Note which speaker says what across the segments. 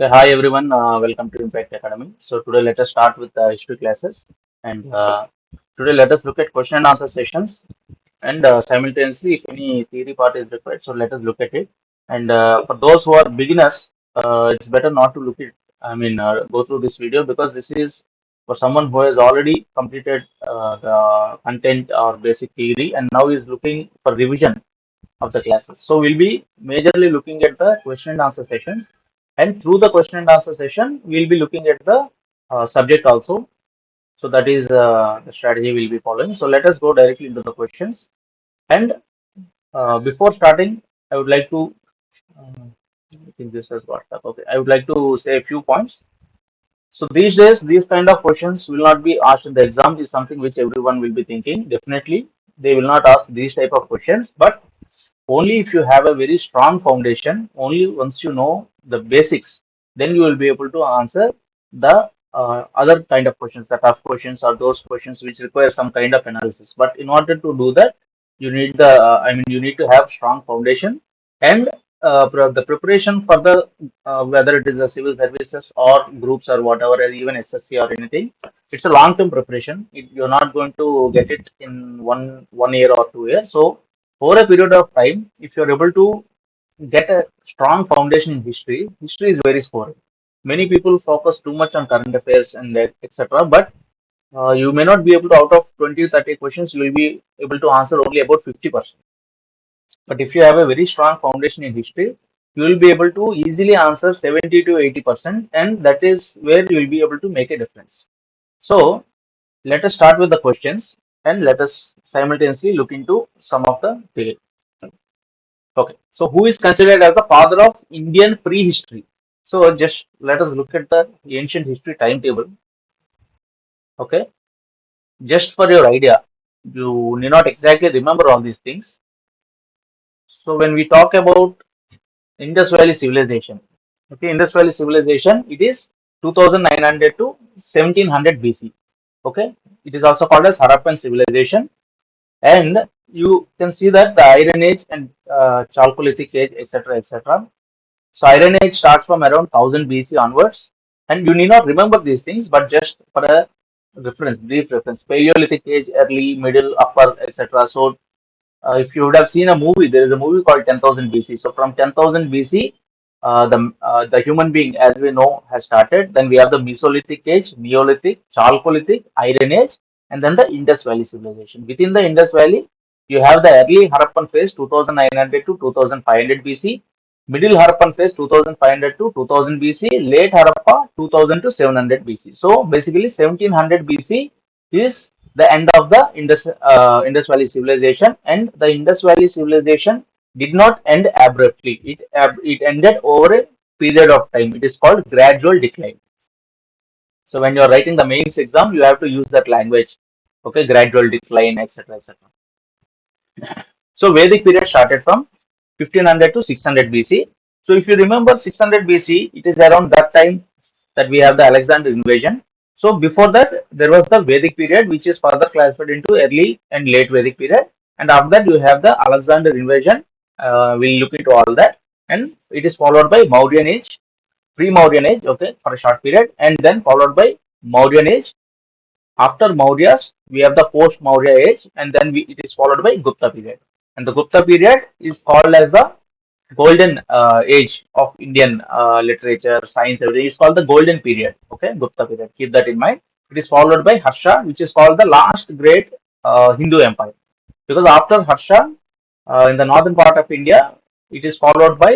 Speaker 1: Okay, hi everyone, welcome to Impact Academy. So today let us start with the history classes, and today let us look at question and answer sessions, and simultaneously if any theory part is required, so let us look at it. And for those who are beginners, it's better not to look at, go through this video because this is for someone who has already completed the content or basic theory and now is looking for revision of the classes. So we'll be majorly looking at the question and answer sessions, and through the question and answer session, we'll be looking at the subject also. So that is the strategy we'll be following. So let us go directly into the questions. And before starting, I would like to. I think this has got up. Okay, I would like to say a few points. So these days, these kind of questions will not be asked in the exam. Is something which everyone will be thinking. Definitely, they will not ask these type of questions, but only if you have a very strong foundation, only once you know the basics, then you will be able to answer the other kind of questions, the tough questions or those questions which require some kind of analysis. But in order to do that, you need you need to have strong foundation, and the preparation for the whether it is the civil services or groups or whatever, or even SSC or anything, it's a long-term preparation. You're not going to get it in one year or 2 years. So over a period of time, if you're able to get a strong foundation in history, history is very scoring. Many people focus too much on current affairs and etc. But you may not be able to, out of 20 30 questions, you will be able to answer only about 50%. But if you have a very strong foundation in history, you will be able to easily answer 70 to 80%, and that is where you will be able to make a difference. So let us start with the questions, and let us simultaneously look into some of the theory. Okay, so who is considered as the father of Indian prehistory? So just let us look at the ancient history timetable. Okay, just for your idea, you need not exactly remember all these things. So when we talk about Indus Valley civilization, okay, Indus Valley civilization, it is 2900 to 1700 BC. Okay, it is also called as Harappan civilization, and you can see that the Iron Age and Chalcolithic Age, etc., etc. So Iron Age starts from around 1000 BC onwards, and you need not remember these things, but just for a reference, brief reference, Paleolithic Age, early, middle, upper, etc. So if you would have seen a movie, there is a movie called 10,000 BC. So from 10,000 BC, the human being, as we know, has started. Then we have the Mesolithic Age, Neolithic, Chalcolithic, Iron Age, and then the Indus Valley civilization. Within the Indus Valley, you have the early Harappan phase, 2900 to 2500 BC, middle Harappan phase, 2500 to 2000 BC, late Harappa, 2000 to 700 BC. So basically, 1700 BC is the end of the Indus Valley civilization, and the Indus Valley civilization did not end abruptly. It ended over a period of time. It is called gradual decline. So when you are writing the mains exam, you have to use that language. Okay, gradual decline, etc., etc. So Vedic period started from 1500 to 600 BC. So if you remember 600 BC, it is around that time that we have the Alexander invasion. So before that, there was the Vedic period, which is further classified into early and late Vedic period. And after that, you have the Alexander invasion. We'll look into all that. And it is followed by Mauryan age, pre-Mauryan age, okay, for a short period, and then followed by Mauryan age. After Mauryas, we have the post-Maurya age, and then it is followed by Gupta period. And the Gupta period is called as the golden age of Indian literature, science, everything. It's called the golden period. Okay, Gupta period. Keep that in mind. It is followed by Harsha, which is called the last great Hindu empire. Because after Harsha, in the northern part of India, it is followed by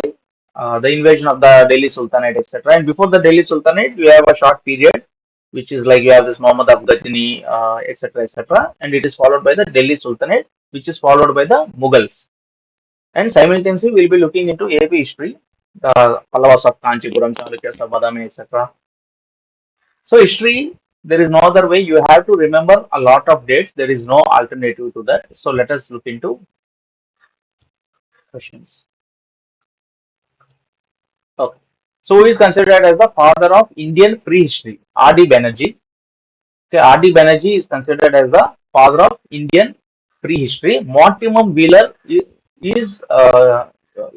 Speaker 1: the invasion of the Delhi Sultanate, etc. And before the Delhi Sultanate, you have a short period, which is like you have this Muhammad of Ghazni, etc., etc. And it is followed by the Delhi Sultanate, which is followed by the Mughals. And simultaneously, we'll be looking into AP history, the Pallavas of Kanchipuram, Chalukyas of Badami, etc. So history, there is no other way. You have to remember a lot of dates. There is no alternative to that. So let us look into questions. Okay. So who is considered as the father of Indian prehistory? R.D. Banerjee. Okay, R.D. Banerjee is considered as the father of Indian prehistory. Mortimer Wheeler is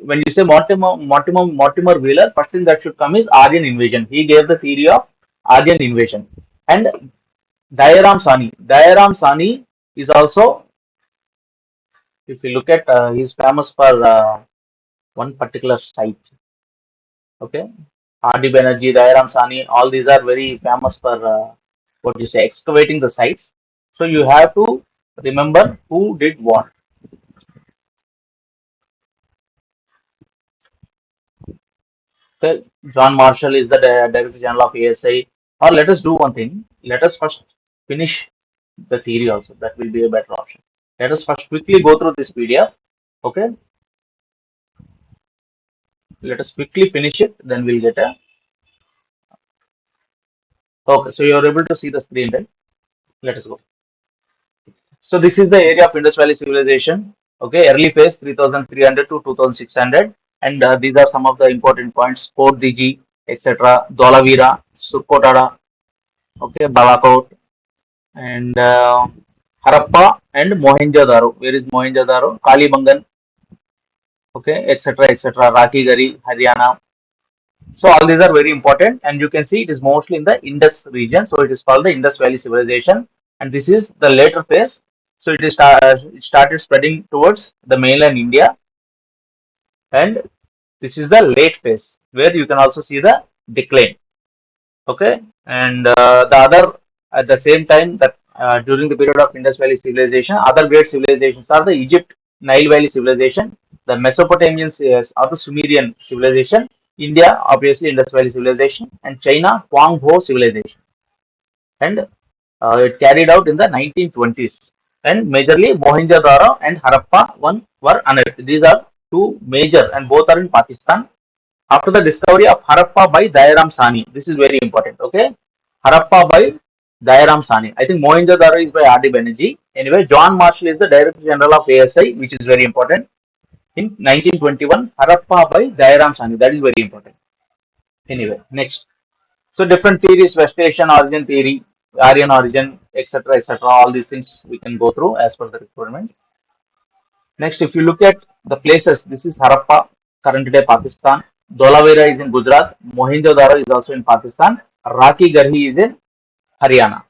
Speaker 1: when you say Mortimer Wheeler, first thing that should come is Aryan invasion. He gave the theory of Aryan invasion. And Dayaram Sani is also, if you look at, he's famous for one particular site. Okay, R.D. Banerjee, Dayaram Sani, all these are very famous for what you say, excavating the sites. So you have to remember who did what. Okay, John Marshall is the Director General of ASI. Or let us do one thing. Let us first finish the theory also. That will be a better option. Let us first quickly go through this PDF. Okay, let us quickly finish it. Then we'll get a. Okay, so you are able to see the screen, right? Let us go. So this is the area of Indus Valley civilization. Okay, early phase 3300 to 2600, and these are some of the important points: Fort Diji, etc. Dolavira, Surkotada, okay, Balakot, and Harappa and Mohenjo-daro. Where is Mohenjo-daro? Kalibangan, okay, etc. etc. Rakigari, Haryana. So all these are very important, and you can see it is mostly in the Indus region. So it is called the Indus Valley civilization, and this is the later phase. So it started spreading towards the mainland India, and this is the late phase where you can also see the decline. Okay, and the other at the same time that during the period of Indus Valley civilization, other great civilizations are the Egypt Nile Valley civilization, the Mesopotamian or the Sumerian civilization, India obviously Indus Valley civilization, and China Huang Ho civilization, and it carried out in the 1920s. And majorly Mohenjo-daro and Harappa one were unearthed. These are two major, and both are in Pakistan. After the discovery of Harappa by Dayaram Sani, this is very important. Okay, Harappa by Dayaram Sani. I think Mohenjo-daro is by R.D. Banerjee. Anyway, John Marshall is the Director General of ASI, which is very important. In 1921, Harappa by Dayaram Sani. That is very important. Anyway, next. So different theories: West Asian origin theory, Aryan origin, etc., etc. All these things we can go through as per the requirement. Next, if you look at the places, this is Harappa, current day Pakistan. Dholavira is in Gujarat. Mohenjo-daro is also in Pakistan. Raki Garhi is in Haryana.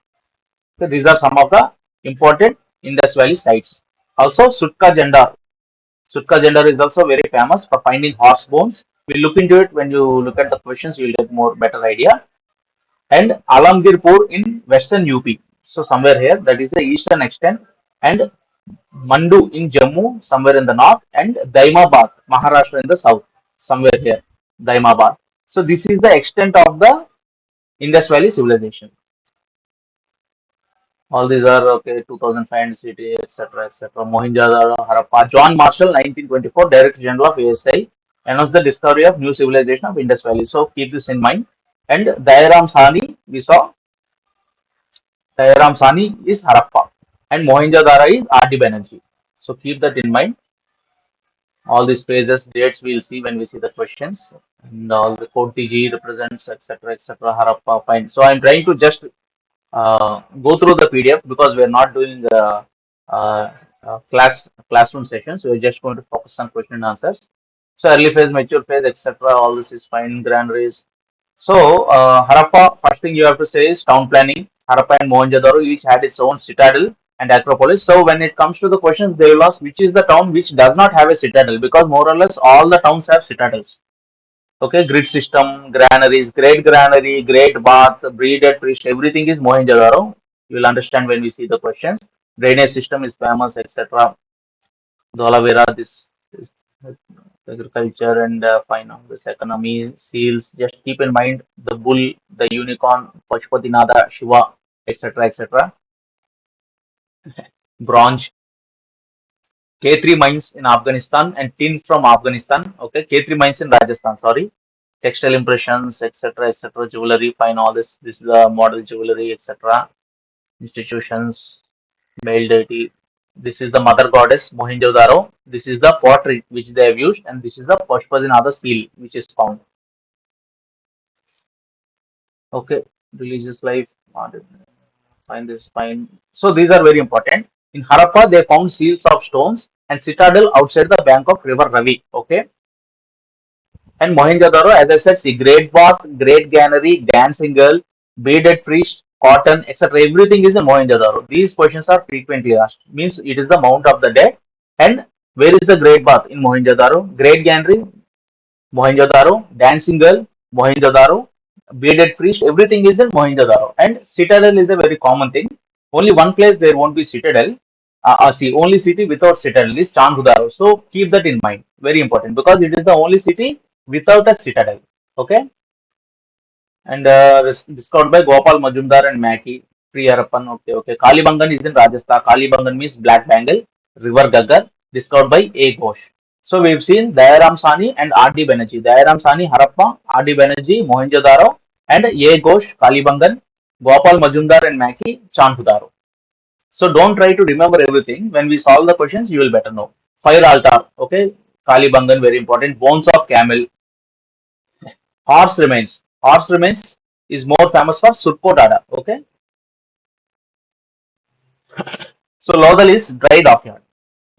Speaker 1: So these are some of the important Indus Valley sites. Also, Sutka Jandar. Sutka Jandar is also very famous for finding horse bones. We'll look into it when you look at the questions. You will get more better idea. And Alamgirpur in western UP. So somewhere here, that is the eastern extent, and Mandu in Jammu, somewhere in the north, and Daimabad, Maharashtra in the south, somewhere here, Daimabad. So this is the extent of the Indus Valley civilization. All these are okay, 2005 city, etc., etc. Mohenjo-daro, Harappa. John Marshall, 1924, Director General of ASI, announced the discovery of new civilization of Indus Valley. So keep this in mind. And Dayaram Sani, we saw Dayaram Sani is Harappa, and Mohenjo-daro is R.D. Banerjee. So keep that in mind. All these phases, dates we'll see when we see the questions, and all the code TG represents, etc., etc. Harappa, fine. So I'm trying to just go through the PDF because we're not doing uh, classroom sessions. We're just going to focus on question and answers. So early phase, mature phase, etc. All this is fine. Granaries. So Harappa, first thing you have to say is town planning. Harappa and Mohenjo-daro each had its own citadel and acropolis. So when it comes to the questions, they will ask which is the town which does not have a citadel, because more or less all the towns have citadels. Okay, grid system, granaries, great granary, great bath, breeded priest, everything is Mohenjo-daro. You will understand when we see the questions. Drainage system is famous, etc. Dholavira, this is agriculture and fine on this economy, seals. Just keep in mind the bull, the unicorn, Pashupatinath, Shiva, etc. etc. Bronze, K3 mines in Afghanistan and tin from Afghanistan. Okay, K3 mines in Rajasthan. Sorry, textile impressions, etc., etc. Jewelry, fine. All this. This is the model jewelry, etc. Institutions, male deity. This is the mother goddess Mohenjo-daro. This is the pottery which they have used, and this is the Pashupatinath seal which is found. Okay, religious life. Fine, this is fine. So these are very important. In Harappa, they found seals of stones and citadel outside the bank of river Ravi. Okay, And Mohenjo-daro, as I said, see, Great Bath, Great Granary, Dancing Girl, Beaded Priest, Cotton, etc. Everything is in Mohenjo-daro. These questions are frequently asked. Means it is the Mount of the Dead. And where is the Great Bath in Mohenjo-daro? Great Granary, Mohenjo-daro, Dancing Girl, Mohenjo-daro, Bearded Priest, everything is in Mohenjo-daro. And Citadel is a very common thing. Only one place there won't be Citadel. See, only city without Citadel is Chandhudaro. So keep that in mind. Very important because it is the only city without a Citadel. Okay. And discovered by Gopal Majumdar and Maki. Priyarappan. Okay, okay. Kalibangan is in Rajasthan. Kalibangan means Black Bengal. River Gaggar. Discovered by A. Ghosh. So we've seen Dayaram Sani and R.D. Banerjee. Dayaram Sani, Harappa, R.D. Banerjee, Mohenjo-daro, and A. Ghosh, Kalibangan, Gopal Majumdar and Maki, Chandhudaro. So don't try to remember everything. When we solve the questions, you will better know. Fire altar, okay. Kalibangan, very important. Bones of camel. Horse remains. Horse remains is more famous for Surkotada, okay. So Lodal is dry dockyard.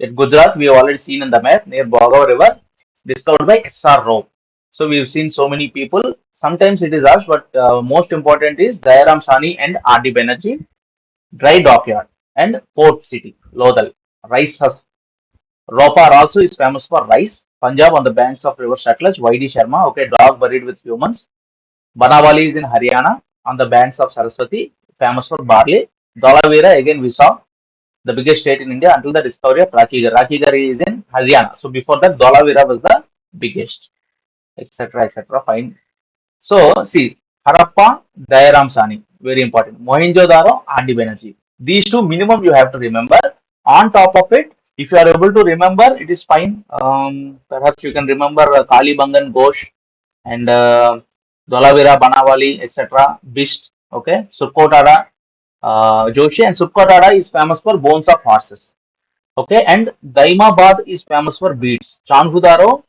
Speaker 1: At Gujarat, we have already seen in the map near Bhagav River, discovered by S.R. Rao. So we've seen so many people. Sometimes it is us, but most important is Dayaram Sani and R.D. Banerjee, dry dockyard and port city, Lodal. Rice has Ropar also is famous for rice. Punjab on the banks of river Satluj, Y.D. Sharma, okay, dog buried with humans. Banawali is in Haryana on the banks of Saraswati, famous for barley. Dhalavira again we saw the biggest state in India until the discovery of Rakhigarh. Rakhigarh is in Haryana. So before that, Dhalavira was the biggest, etc., etc. Fine. So see, Harappa, Dayaram Sani, very important. Mohenjo-daro, R.D. Banerjee. These two minimum you have to remember. On top of it, if you are able to remember, it is fine. Perhaps you can remember Kalibangan, Ghosh, and Dhalavira, Banawali, etc. Bisht, okay. Surkotada, Joshi, and Surkotada is famous for bones of horses. Okay, and Daimabad is famous for beads. Chandhudaro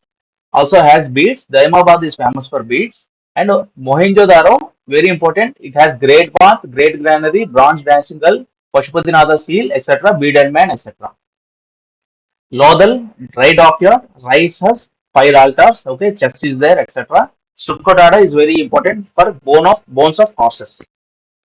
Speaker 1: also has beads. Daimabad is famous for beads. And Mohenjo-daro, very important. It has Great Bath, Great Granary, Bronze Dancing Girl, Pashupatinath Seal, etc., Bearded Man, etc. Lodal, dry dockyard, rice husk, fire altars, okay, chest is there, etc. Surkotada is very important for bones of horses.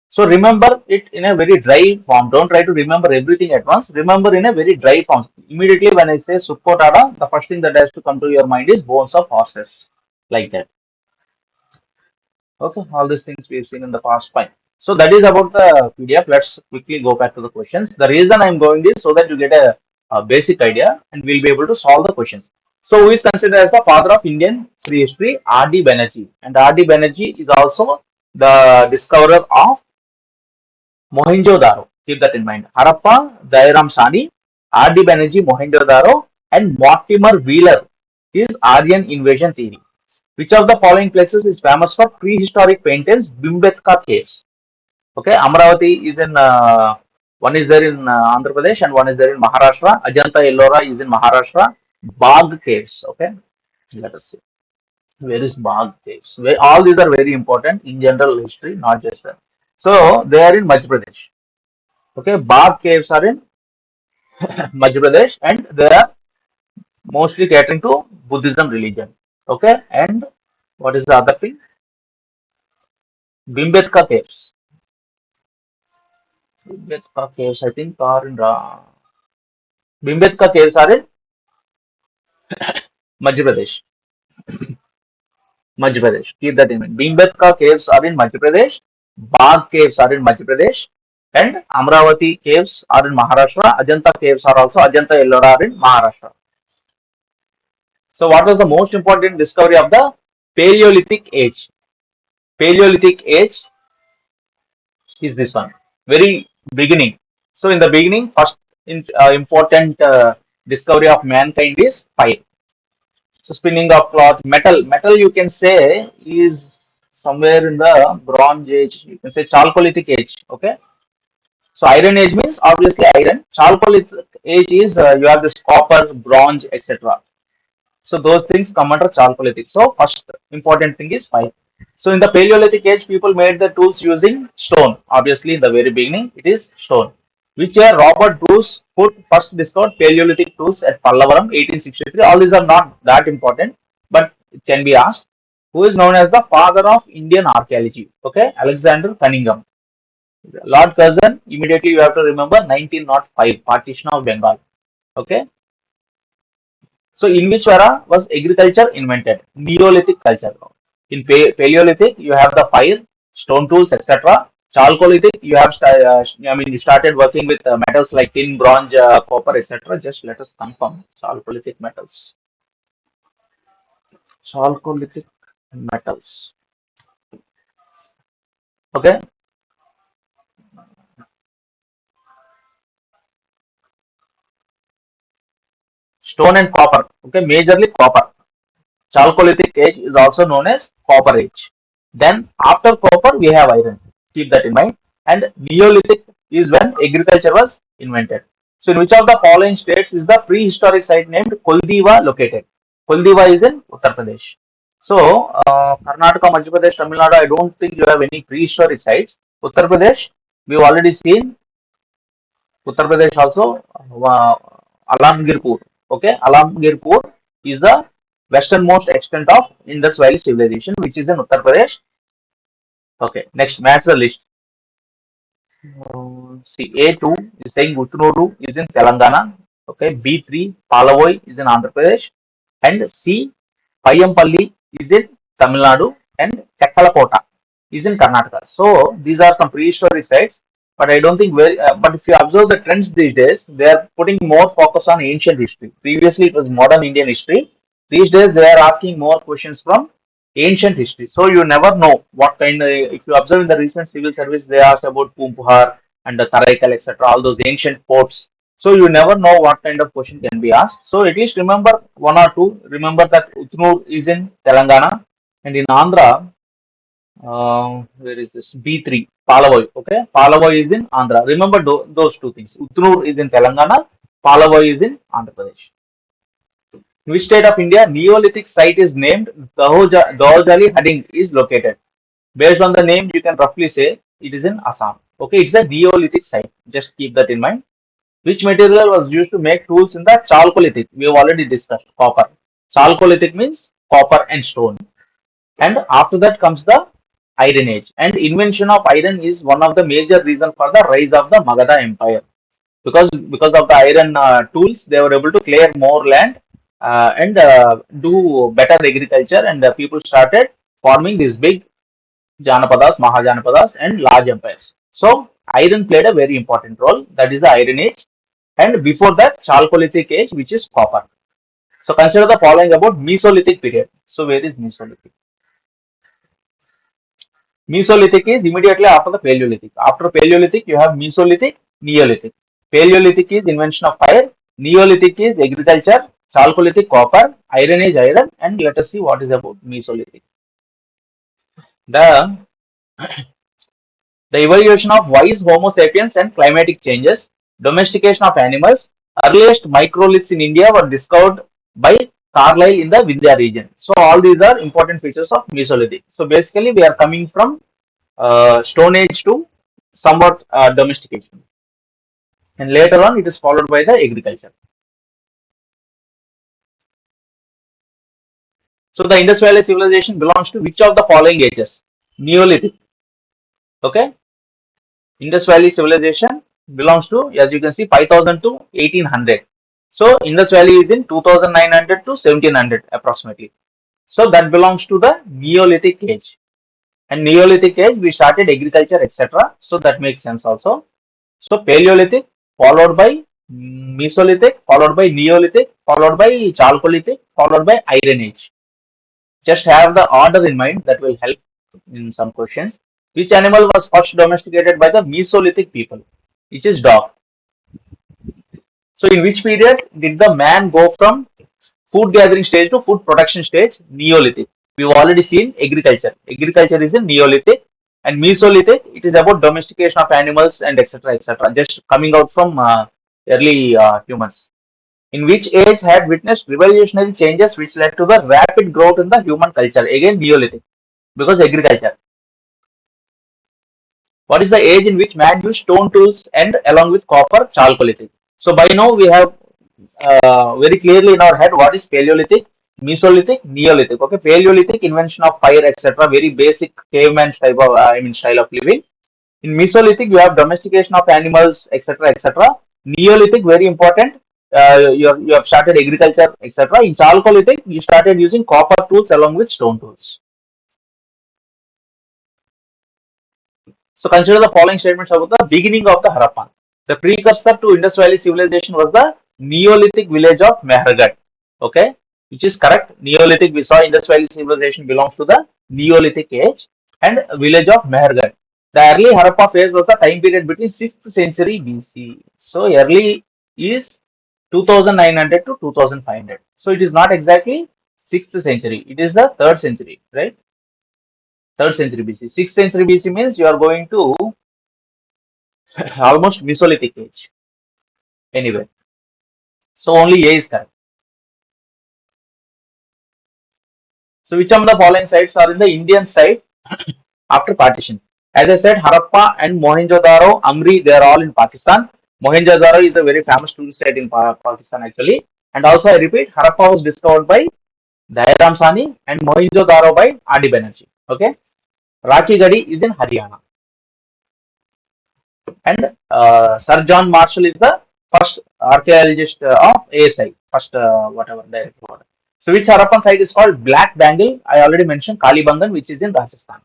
Speaker 1: So remember it in a very dry form. Don't try to remember everything at once. Remember in a very dry form. Immediately when I say Surkotada, the first thing that has to come to your mind is bones of horses. Like that. Okay, all these things we've seen in the past. Fine. So that is about the PDF. Let's quickly go back to the questions. The reason I'm going this so that you get a basic idea and we'll be able to solve the questions. So who is considered as the father of Indian prehistory? R.D. Banerjee. And R.D. Banerjee is also the discoverer of Mohenjo-daro. Keep that in mind. Harappa, Dayaram Sani, R.D. Banerjee, Mohenjo-daro, and Mortimer Wheeler is Aryan invasion theory. Which of the following places is famous for prehistoric paintings? Bhimbetka caves. Okay, Amravati is in one is there in Andhra Pradesh and one is there in Maharashtra. Ajanta Ellora is in Maharashtra. Bagh caves. Okay, let us see. Where is Bagh caves? Where, all these are very important in general history, not just that. So they are in Madhya Pradesh. Okay, Bagh caves are in Madhya Pradesh and they are mostly catering to Buddhism religion. Okay, and what is the other thing? Bhimbetka caves. Bhimbetka caves, I think, are in Bhimbetka caves are in Madhya Pradesh. Madhya Pradesh. Keep that in mind. Bhimbetka caves are in Madhya Pradesh. Bagh caves are in Madhya Pradesh. And Amravati caves are in Maharashtra. Ajanta caves are also Ajanta Ellora are in Maharashtra. So, what was the most important discovery of the Paleolithic age? Paleolithic age is this one. Very beginning. So, in the beginning, first important discovery of mankind is fire. So, spinning of cloth, metal. Metal, you can say, is somewhere in the Bronze Age. You can say Chalcolithic age. Okay. So, Iron Age means obviously iron. Chalcolithic age is you have this copper, bronze, etc. So those things come under Chalcolithic. So first important thing is fire. So in the Paleolithic age, people made the tools using stone. Obviously, in the very beginning, it is stone. Which year Robert Bruce Hood first discovered Paleolithic tools at Pallavaram, 1863. All these are not that important, but it can be asked. Who is known as the father of Indian archaeology? Okay, Alexander Cunningham. Lord Curzon, immediately you have to remember 1905, partition of Bengal. Okay. So in which era was agriculture invented? Neolithic culture. In Paleolithic, you have the fire, stone tools, etc. Chalcolithic, you have you started working with metals like tin, bronze, copper, etc. Just let us confirm Chalcolithic metals. Chalcolithic metals. Okay, stone and copper. Okay, majorly copper. Chalcolithic age is also known as copper age. Then after copper we have iron. Keep that in mind. And Neolithic is when agriculture was invented. So in which of the following states is the prehistoric site named Koldiva located? Koldiva is in Uttar Pradesh. So Karnataka, Madhya Pradesh, Tamil Nadu, I don't think you have any prehistoric sites. Uttar Pradesh, we've already seen Uttar Pradesh also, Alamgirpur. Okay, Alamgirpur is the westernmost extent of Indus Valley civilization, which is in Uttar Pradesh. Okay, next, match the list. See, A2 is saying Utnuru is in Telangana. Okay, B3, Palavoi is in Andhra Pradesh. And C, Payampalli is in Tamil Nadu. And Chakkalakota is in Karnataka. So, these are some prehistoric sites. But I don't think but if you observe the trends these days, they are putting more focus on ancient history. Previously, it was modern Indian history. These days, they are asking more questions from ancient history. So you never know what kind. If you observe in the recent civil service, they asked about Pumpuhar and the Taraikal, etc. All those ancient ports. So you never know what kind of question can be asked. So at least remember one or two. Remember that Utnur is in Telangana, and in Andhra, where is this? B3, Palavoi. Okay, Palavoi is in Andhra. Remember those two things. Utnur is in Telangana, Palavoi is in Andhra Pradesh. In which state of India Neolithic site is named Dahojali Hading is located? Based on the name, you can roughly say it is in Assam. Okay, it's a Neolithic site. Just keep that in mind. Which material was used to make tools in the Chalcolithic? We have already discussed copper. Chalcolithic means copper and stone. And after that comes the Iron Age. And invention of iron is one of the major reasons for the rise of the Magadha Empire. Because of the iron tools, they were able to clear more land and do better agriculture, and people started forming these big Janapadas, Mahajanapadas, and large empires. So iron played a very important role. That is the Iron Age, and before that, Chalcolithic Age, which is copper. So consider the following about Mesolithic period. So where is Mesolithic? Mesolithic is immediately after the Paleolithic. After Paleolithic, you have Mesolithic, Neolithic. Paleolithic is invention of fire. Neolithic is agriculture. Chalcolithic copper. Iron Age iron. And let us see what is about Mesolithic. The evolution of wise Homo sapiens and climatic changes, domestication of animals, earliest microliths in India were discovered by Carlyle in the Vindhya region. So all these are important features of Mesolithic. So basically we are coming from Stone Age to somewhat domestication. And later on it is followed by the agriculture. So the Indus Valley civilization belongs to which of the following ages? Neolithic. Okay. Indus Valley civilization belongs to, as you can see, 5000 to 1800. So Indus Valley is in 2900 to 1700 approximately. So that belongs to the Neolithic age. And Neolithic age we started agriculture, etc. So that makes sense also. So Paleolithic followed by Mesolithic, followed by Neolithic, followed by Chalcolithic, followed by Iron Age. Just have the order in mind, that will help in some questions. Which animal was first domesticated by the Mesolithic people? Which is dog. So in which period did the man go from food gathering stage to food production stage? Neolithic. We've already seen agriculture. Agriculture is in Neolithic, and Mesolithic, it is about domestication of animals and etc. etc. Just coming out from early humans. In which age had witnessed revolutionary changes which led to the rapid growth in the human culture? Again, Neolithic, because agriculture. What is the age in which man used stone tools and along with copper? Chalcolithic. So by now we have very clearly in our head what is Paleolithic, Mesolithic, Neolithic. Okay, Paleolithic, invention of fire, etc. Very basic caveman type of, style of living. In Mesolithic, you have domestication of animals, etc., etc. Neolithic, very important. You have started agriculture, etc. In Chalcolithic, you started using copper tools along with stone tools. So consider the following statements about the beginning of the Harappan. The precursor to Indus Valley civilization was the Neolithic village of Mehrgarh. Okay, which is correct. Neolithic, we saw Indus Valley civilization belongs to the Neolithic age, and village of Mehrgarh. The early Harappa phase was a time period between 6th century BC. So early is 2900 to 2500. So it is not exactly 6th century. It is the 3rd century, right? 3rd century BC. 6th century BC means you are going to almost Mesolithic age. Anyway, so only A is correct. So which of the following sites are in the Indian side after partition? As I said, Harappa and Mohenjo-daro, Amri, they are all in Pakistan. Mohenjo-daro is a very famous tourist site in Pakistan actually. And also I repeat, Harappa was discovered by Dairam Sani and Mohenjo-daro by R.D. Banerjee. Okay. Rakhi Gadi is in Haryana. And Sir John Marshall is the first archaeologist of ASI, first whatever director. So which Harappan site is called Black Bangle? I already mentioned Kalibangan, which is in Rajasthan.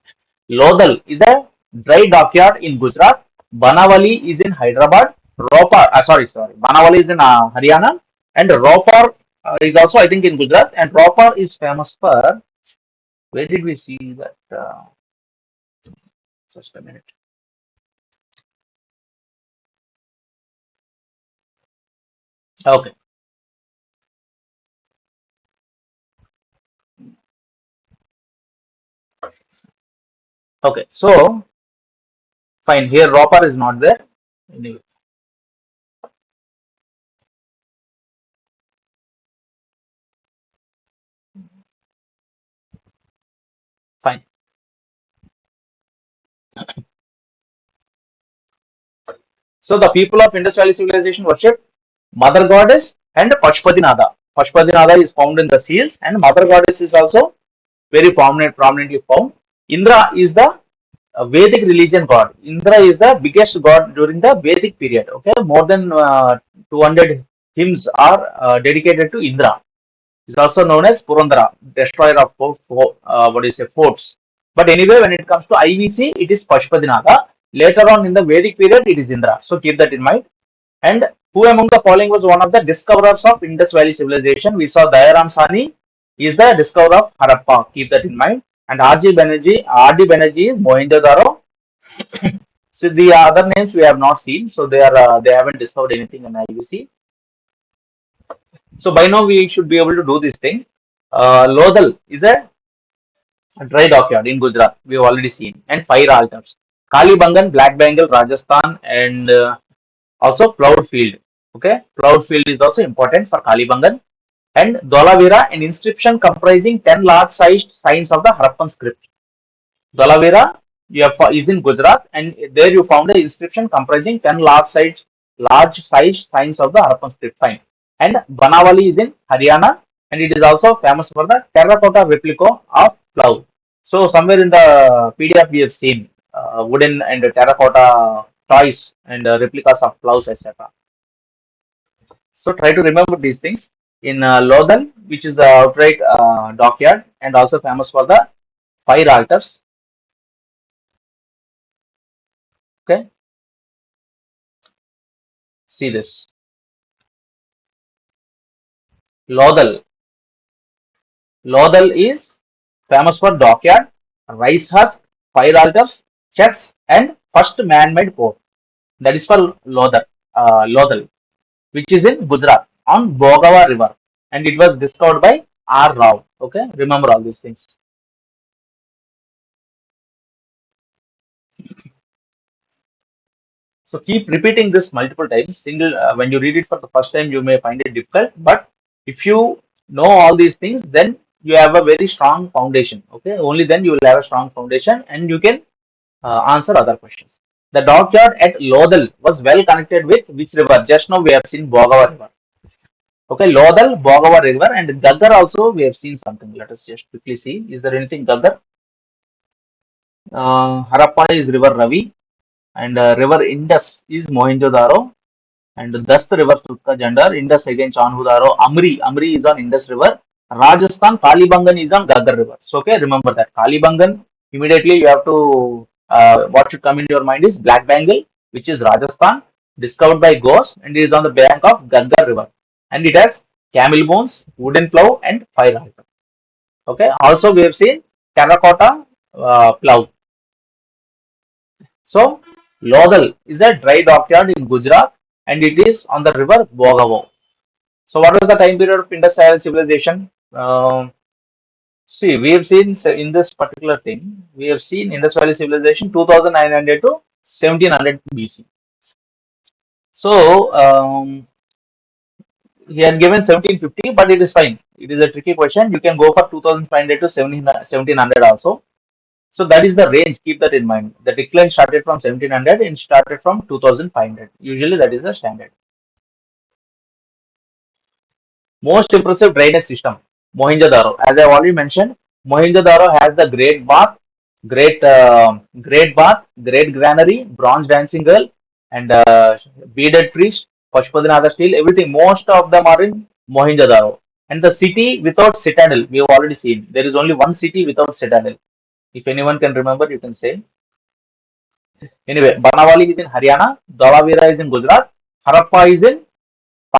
Speaker 1: Lodal is a dry dockyard in Gujarat. Banawali is in Hyderabad. Ropar, Banawali is in Haryana, and Ropar is also I think in Gujarat. And Ropar is famous for, where did we see that? Just a minute. Okay. Okay. So fine. Here Ropar is not there. Anyway, fine. So the people of Indus Valley civilization worship Mother Goddess and Pashupatinaga. Pashupatinaga is found in the seals, and Mother Goddess is also very prominently found. Indra is the Vedic religion god. Indra is the biggest god during the Vedic period. Okay, more than 200 hymns are dedicated to Indra. Is also known as Purandara, destroyer of forts. But anyway, when it comes to IVC, it is Pashupatinaga. Later on in the Vedic period, it is Indra. So keep that in mind. And who among the following was one of the discoverers of Indus Valley civilization? We saw Dayaram Sani is the discoverer of Harappa. Keep that in mind. And R.D. Banerjee is Mohenjo-daro. So the other names we have not seen. So they haven't discovered anything in IVC. So by now we should be able to do this thing. Lodal is a dry dockyard in Gujarat. We have already seen. And fire altars. Kalibangan, Black Bengal, Rajasthan, and also Cloud Field. Okay, Cloud Field is also important for Kalibangan. And Dolavira, an inscription comprising 10 large-sized signs of the Harappan script. Dolavira is in Gujarat, and there you found an inscription comprising 10 large-sized signs of the Harappan script. Fine. And Banawali is in Haryana, and it is also famous for the terracotta replica of plough. So somewhere in the PDF we have seen wooden and terracotta toys and replicas of ploughs, etc. So try to remember these things. In Lodhan, which is the outright dockyard and also famous for the fire altars. Okay, see this. Lodhal. Lodhal is famous for dockyard, rice husk, fire altars, chess, and first man-made port. That is for Lodhal, which is in Gujarat on Bogava River, and it was discovered by R. Rao. Okay, remember all these things. So keep repeating this multiple times. Single when you read it for the first time, you may find it difficult, but if you know all these things, then you have a very strong foundation. Okay, only then you will have a strong foundation, and you can answer other questions. The dockyard at Lodhal was well connected with which river? Just now we have seen Bogava River. Okay, Lodal, Bogava River, and Gaddar also we have seen something. Let us just quickly see. Is there anything Gaddar? Harappa is River Ravi, and River Indus is Mohenjo-daro, and Dast River Sutka Jandar, Indus again Chanhudaro, Amri is on Indus River, Rajasthan, Kalibangan is on Gaddar River. So, okay, remember that Kalibangan, immediately you have to, what should come in your mind is Black Bengal, which is Rajasthan, discovered by Ghosh, and it is on the bank of Gaddar River, and it has camel bones, wooden plow, and fire altar. Okay, also we have seen terracotta plow. So, Lodal is a dry dockyard in Gujarat, and it is on the river Bogavo. So, what was the time period of Indus Valley civilization? See, we have seen in this particular thing, we have seen Indus Valley civilization 2900 to 1700 BC. So, he had given 1750, but it is fine. It is a tricky question. You can go for 2500 to 1700 also. So that is the range. Keep that in mind. The decline started from 1700 and started from 2500. Usually that is the standard. Most impressive drainage system, Mohenjo-daro. As I have already mentioned, Mohenjo-daro has the great bath, great granary, bronze dancing girl, and beaded priest, Pashupatinath steel. Everything. Most of them are in Mohenjo-daro. And the city without citadel, we have already seen. There is only one city without citadel. If anyone can remember, you can say. Anyway, Banawali is in Haryana, Dhalavira is in Gujarat, Harappa is in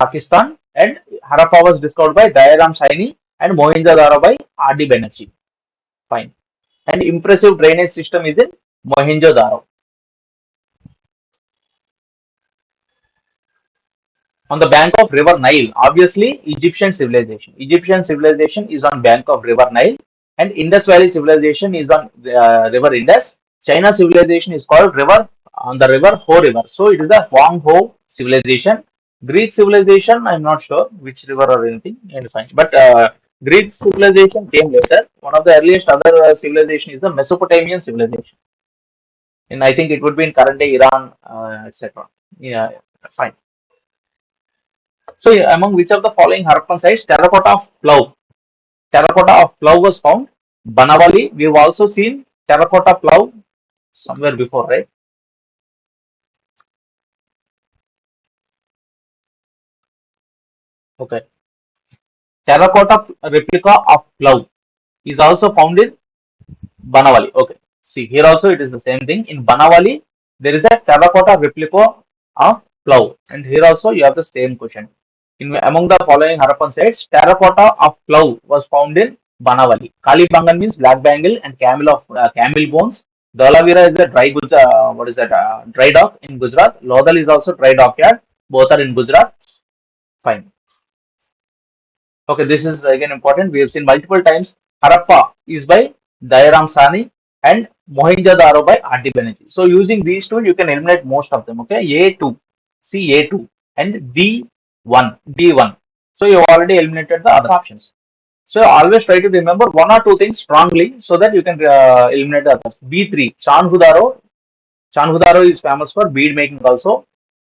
Speaker 1: Pakistan, and Harappa was discovered by Dayaram Saini and Mohenjo-daro by R.D. Banerjee. Fine. And impressive drainage system is in Mohenjo-daro. On the bank of river Nile, obviously Egyptian civilization. Egyptian civilization is on bank of river Nile, and Indus Valley civilization is on river Indus. China civilization is called river on the river Ho River. So it is the Huang Ho civilization. Greek civilization, I'm not sure which river or anything, and fine. But Greek civilization came later. One of the earliest other civilization is the Mesopotamian civilization, and I think it would be in current day Iran, etc. Yeah, fine. So, among which of the following Harappan sites terracotta of plough was found? Banavali. We've also seen terracotta plough somewhere before, right? Okay. Terracotta replica of plough is also found in Banavali. Okay. See, here also it is the same thing. In Banavali, there is a terracotta replica of plough, and here also you have the same question. In among the following Harappan sites, terracotta of plough was found in Banavali. Kalibangan means black bangle and camel bones. Dhalavira is a what is that? Dry dock in Gujarat. Lodal is also dry dockyard. Both are in Gujarat. Fine. Okay, this is again important. We have seen multiple times. Harappa is by Dayaram Sani and Mohenjo-daro by R.D. Banerjee. So using these two, you can eliminate most of them. Okay, A2, C A2 and D1. So you have already eliminated the other options. So always try to remember one or two things strongly so that you can eliminate the others. B3, Chanhudaro is famous for bead making also.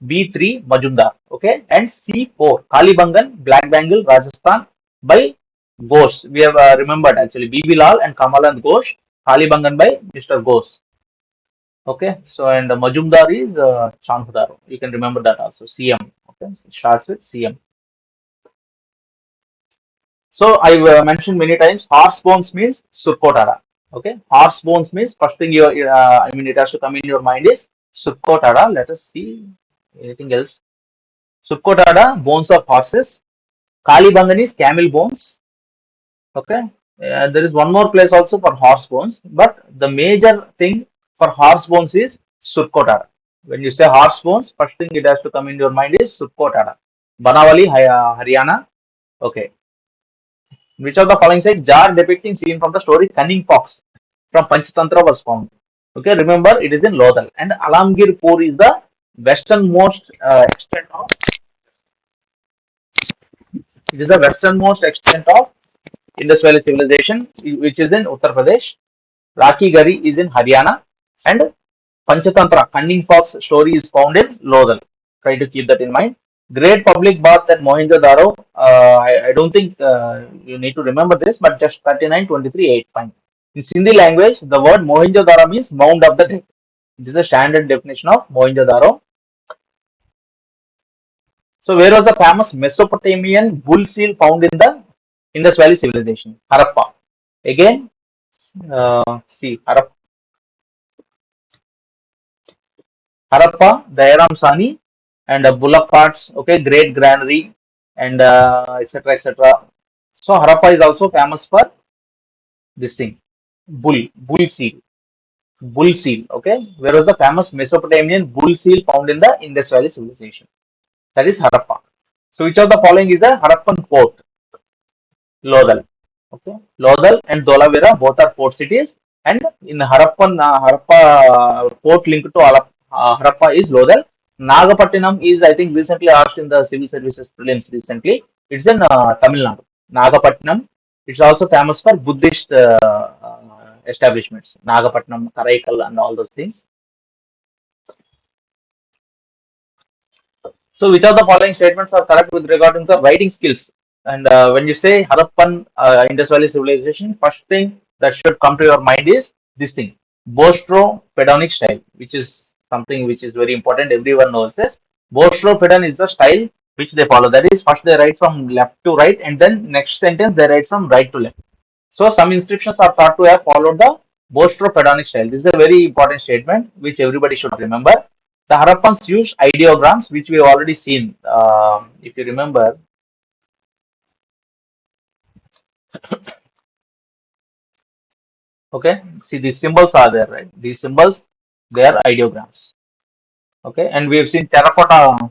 Speaker 1: B3 Majumdar, okay, and C4 Kalibangan, Black Bengal, Rajasthan by Ghosh. We have remembered actually BB Lal and Kamaland Ghosh, Kalibangan by Mr. Ghosh. Okay, so and Majumdar is Chanhudaro. You can remember that also. CM. Okay, so it starts with CM. So I mentioned many times horse bones means Surkotara. Okay, horse bones means first thing you I mean it has to come in your mind is Surkotara. Let us see anything else. Surkotara, bones of horses. Kalibangan is camel bones. Okay, there is one more place also for horse bones, but the major thing for horse bones is Surkotara. When you say horse bones, first thing it has to come in your mind is Surkotara. Banawali, Haryana. Okay. Which of the following sites jar depicting scene from the story Cunning Fox from Panchatantra was found? Okay, remember it is in Lodal, and Alamgir Pur is the westernmost extent of. It is the westernmost extent of Indus Valley civilization, which is in Uttar Pradesh. Rakhi Gari is in Haryana, and Panchatantra Cunning Fox story is found in Lodal. Try to keep that in mind. Great public bath at Mohenjo-daro. I don't think you need to remember this, but just 39, 23, 8, fine. In Sindhi language, the word Mohenjo-daro means mound of the dead. This is the standard definition of Mohenjo-daro. So, where was the famous Mesopotamian bull seal found in the Indus Valley civilization? Harappa. Again, see, Harappa, the Aram Sani, and bullock carts, okay, great granary, and etc. etc. So, Harappa is also famous for this thing, bull seal, bull seal, okay. Where was the famous Mesopotamian bull seal found in the Indus Valley civilization? That is Harappa. So, which of the following is the Harappan port? Lodal. Okay, Lodal and Dolavira both are port cities, and in Harappa port linked to Harappa is Lodal. Nagapattinam is, I think, recently asked in the civil services prelims recently. It's in Tamil Nadu. Nagapattinam. It's also famous for Buddhist establishments. Nagapattinam, Karaikal, and all those things. So, which of the following statements are correct with regard to the writing skills? And when you say Harappan Indus Valley civilization, first thing that should come to your mind is this thing, Bostro-Pedonic style, which is something which is very important. Everyone knows this. Bostro-Pedon is the style which they follow. That is, first they write from left to right, and then next sentence they write from right to left. So, some inscriptions are thought to have followed the Bostro-Pedonic style. This is a very important statement which everybody should remember. The Harappans used ideograms, which we have already seen. If you remember, okay, see these symbols are there, right? These symbols, they are ideograms. Okay, and we have seen terracotta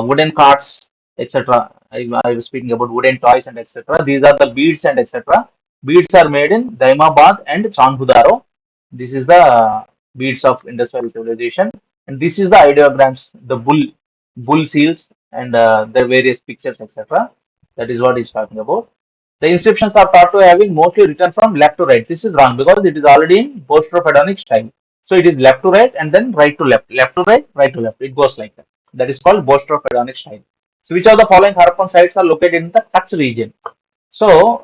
Speaker 1: wooden carts, etc. I was speaking about wooden toys and etc. These are the beads and etc. Beads are made in Daimabad and Chanhudaro. This is the beads of Indus Valley civilization, and this is the ideograms, the bull seals, and the various pictures, etc. That is what he's talking about. The inscriptions are thought to having mostly written from left to right. This is wrong because it is already in Bostro-Pedonic style. So it is left to right and then right to left, left to right, right to left. It goes like that. That is called Bostro-Pedonic style. So which of the following Harappan sites are located in the Kutch region? So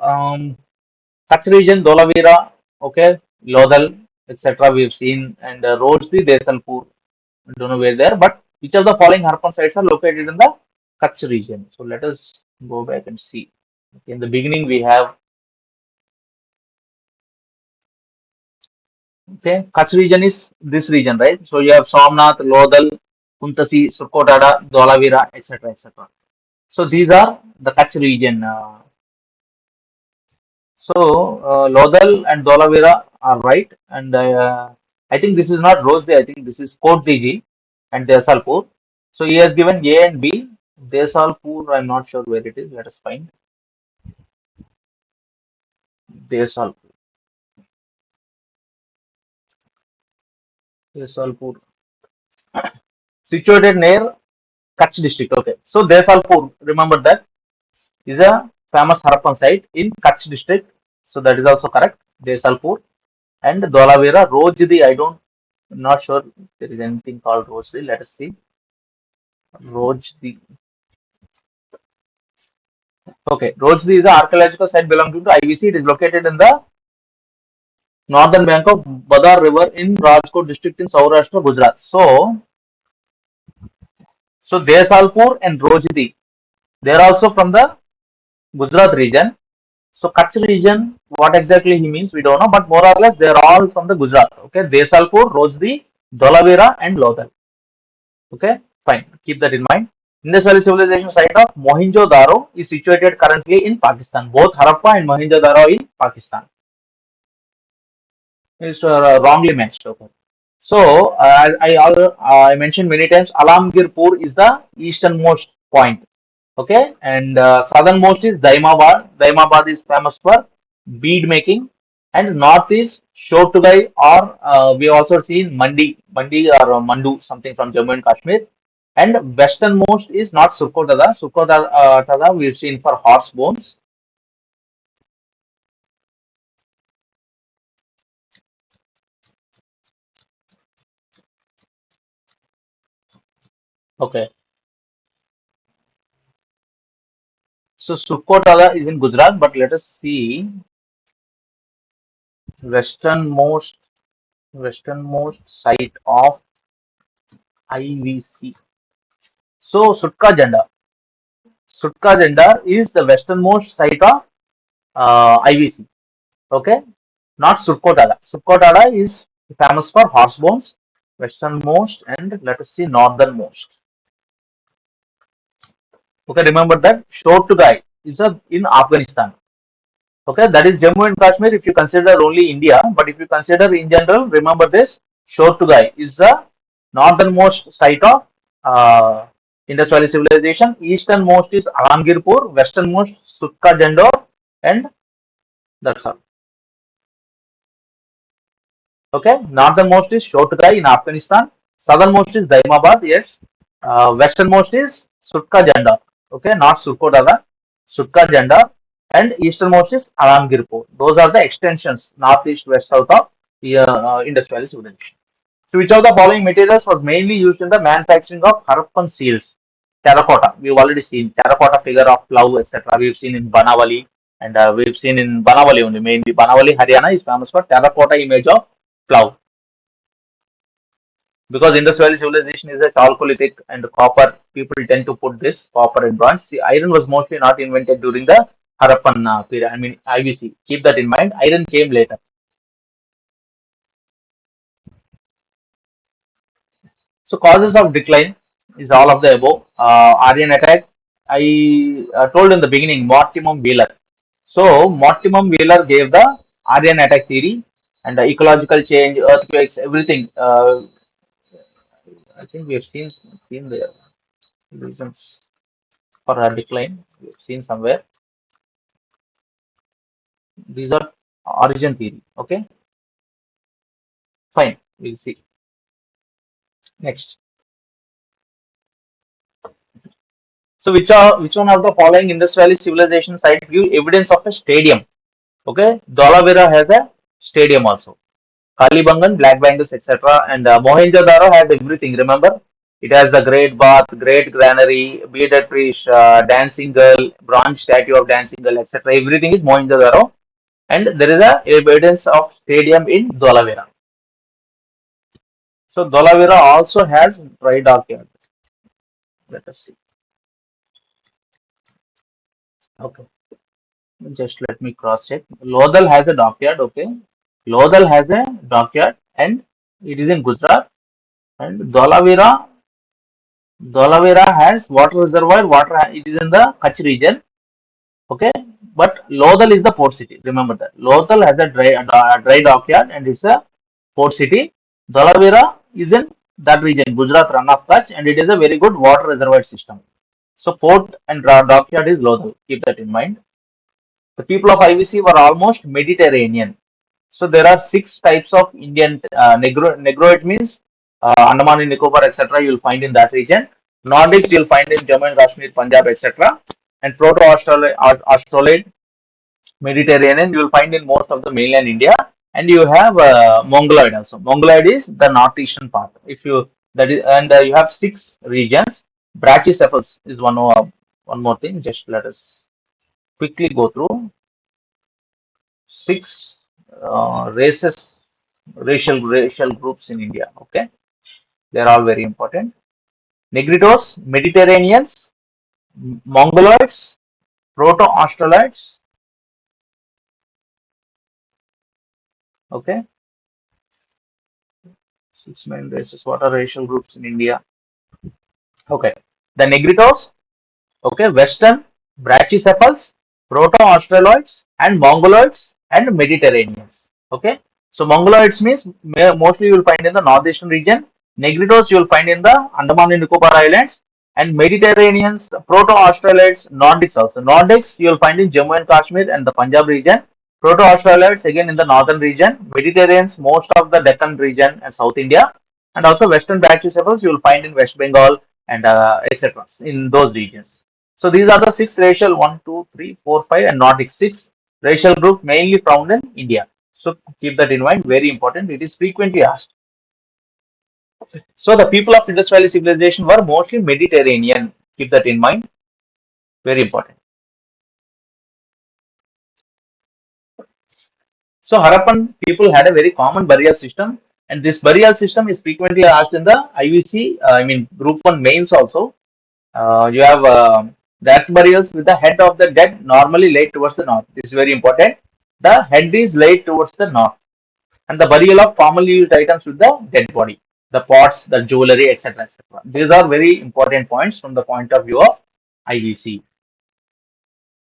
Speaker 1: Kutch region, Dholavira, okay, Lodal, etc. We've seen, and Rojdi, Desalpur. I don't know where they are, but which of the following Harappan sites are located in the Kutch region? So let us go back and see. In the beginning, we have, okay, Kutch region is this region, right? So you have Somnath, Lodal, Kuntasi, Surkotada, Dholavira, etc. etc. So these are the Kutch region. Lodal and Dholavira are right, and I think this is not Rosde. I think this is Kotdiji and Desalpur. So he has given A and B. Desalpur, I'm not sure where it is. Let us find Desalpur. Desalpur, situated near Kutch district. Okay, so Desalpur, remember that is a famous Harappan site in Kutch district. So that is also correct. Desalpur and Dholavira, Rojdi. I don't, not sure if there is anything called Rojdi. Let us see. Rojdi. Okay, Rojdi is the archaeological site belonging to IVC. It is located in the northern bank of Badar River in Rajkot district in Saurashtra, Gujarat. So Desalpur and Rojdi, they are also from the Gujarat region. So Kutch region, what exactly he means, we don't know, but more or less they are all from the Gujarat. Okay, Desalpur, Rojdi, Dholavira, and Lodar. Okay, fine. Keep that in mind. Indus Valley civilization site of Mohenjo-daro is situated currently in Pakistan. Both Harappa and Mohenjo-daro in Pakistan. Is wrongly matched. Okay. So I mentioned many times Alamgirpur is the easternmost point. Okay, and southernmost is Daimabad. Daimabad is famous for bead making, and north is Shotugai, or we also seen Mandi or Mandu, something from Jammu and Kashmir. And westernmost is not Surkotada. Surkotada we've seen for horse bones. Okay. So Sukhothara is in Gujarat, but let us see westernmost westernmost site of IVC. So Sutka Janda is the westernmost site of IVC. Okay, not Sukhothara. Sukhothara is famous for horse bones, westernmost, and let us see northernmost. Okay, remember that Shortugai is in Afghanistan. Okay, that is Jammu and Kashmir if you consider only India, but if you consider in general, remember this Shortugai is the northernmost site of Indus Valley civilization. Easternmost is Alamgirpur, westernmost Sutka Jandor, and that's all. Okay, northernmost is Shortugai in Afghanistan, southernmost is Daimabad, yes, westernmost is Sutka Janda, okay, not Surkodara, Sutka Janda, and easternmost is Alamgirpur. Those are the extensions northeast, west, south of the Indus Valley civilization. So, which of the following materials was mainly used in the manufacturing of Harappan seals? Terracotta. We've already seen terracotta figure of plough, etc. We've seen in Banavali, and we've seen in Banavali only. Mainly, Banavali, Haryana is famous for terracotta image of plough, because Indus Valley civilization is a chalcolithic and copper. People tend to put this copper and bronze. See, iron was mostly not invented during the Harappan period. I mean IVC. Keep that in mind. Iron came later. So causes of decline is all of the above. Aryan attack. I told in the beginning Mortimum Wheeler. So Mortimum Wheeler gave the Aryan attack theory, and the ecological change, earthquakes, everything. I think we have seen the reasons for a decline. We have seen somewhere. These are origin theory. Okay, fine. We'll see next. So which one of the following Indus Valley civilization sites give evidence of a stadium? Okay, Dolavira has a stadium also. Kalibangan, Black Bangles, etc. And Mohenjo-daro has everything. Remember, it has the great bath, great granary, bearded priest, dancing girl, bronze statue of dancing girl, etc. Everything is Mohenjo-daro, and there is a evidence of stadium in Dolavira. So Dolavira also has dry dockyard. Let us see. Okay, just let me cross check. Lodhal has a dockyard. Okay, Lodhal has a dockyard, and it is in Gujarat. And Dolavira has water reservoir. It is in the Kutch region. Okay, but Lodhal is the port city. Remember that Lodhal has a dry dockyard, and it's a port city. Dolavira is in that region, Gujarat, Run of Kutch, and it is a very good water reservoir system. So port and dockyard is Lodhal. Keep that in mind. The people of IVC were almost Mediterranean. So there are six types of Indian Negroid means Andaman and Nicobar, etc. You will find in that region. Nordics you will find in Jammu and Kashmir, Punjab, etc. And Proto-Australoid Mediterranean you will find in most of the mainland India. And you have Mongoloid also. Mongoloid is the northeastern part. If you that is, and you have six regions. Brachycephals is one more thing. Just let us quickly go through six racial groups in India. Okay, they are all very important. Negritos, Mediterraneans, Mongoloids, Proto-Australoids. Okay, six main races. What are racial groups in India? Okay, the Negritos. Okay, Western, Brachycephals, Proto-Australoids, and Mongoloids and Mediterraneans. Okay, so Mongoloids means mostly you will find in the northeastern region. Negritos you will find in the Andaman and Nicobar Islands, and Mediterraneans, Proto-Australoids, Nordics also. Nordics you will find in Jammu and Kashmir and the Punjab region. Proto-Australoids again in the northern region. Mediterraneans most of the Deccan region and South India, and also Western Brachycephals you will find in West Bengal and etc. in those regions. So these are the six racial 1, 2, 3, 4, 5 and Nordic six racial groups mainly found in India. So keep that in mind, very important. It is frequently asked. So the people of Indus Valley civilization were mostly Mediterranean. Keep that in mind, very important. So Harappan people had a very common burial system, and this burial system is frequently asked in the IVC, I mean Group 1 mains also. You have the earth burials with the head of the dead normally laid towards the north. This is very important. The head is laid towards the north, and the burial of commonly used items with the dead body, the pots, the jewelry, etc., etc. These are very important points from the point of view of IVC.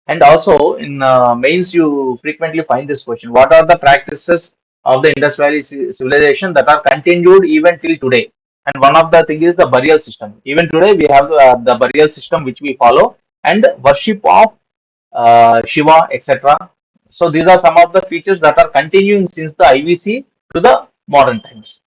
Speaker 1: And also in mains, you frequently find this question: what are the practices of the Indus Valley civilization that are continued even till today? And one of the thing is the burial system. Even today, we have the burial system which we follow, and worship of Shiva, etc. So these are some of the features that are continuing since the IVC to the modern times.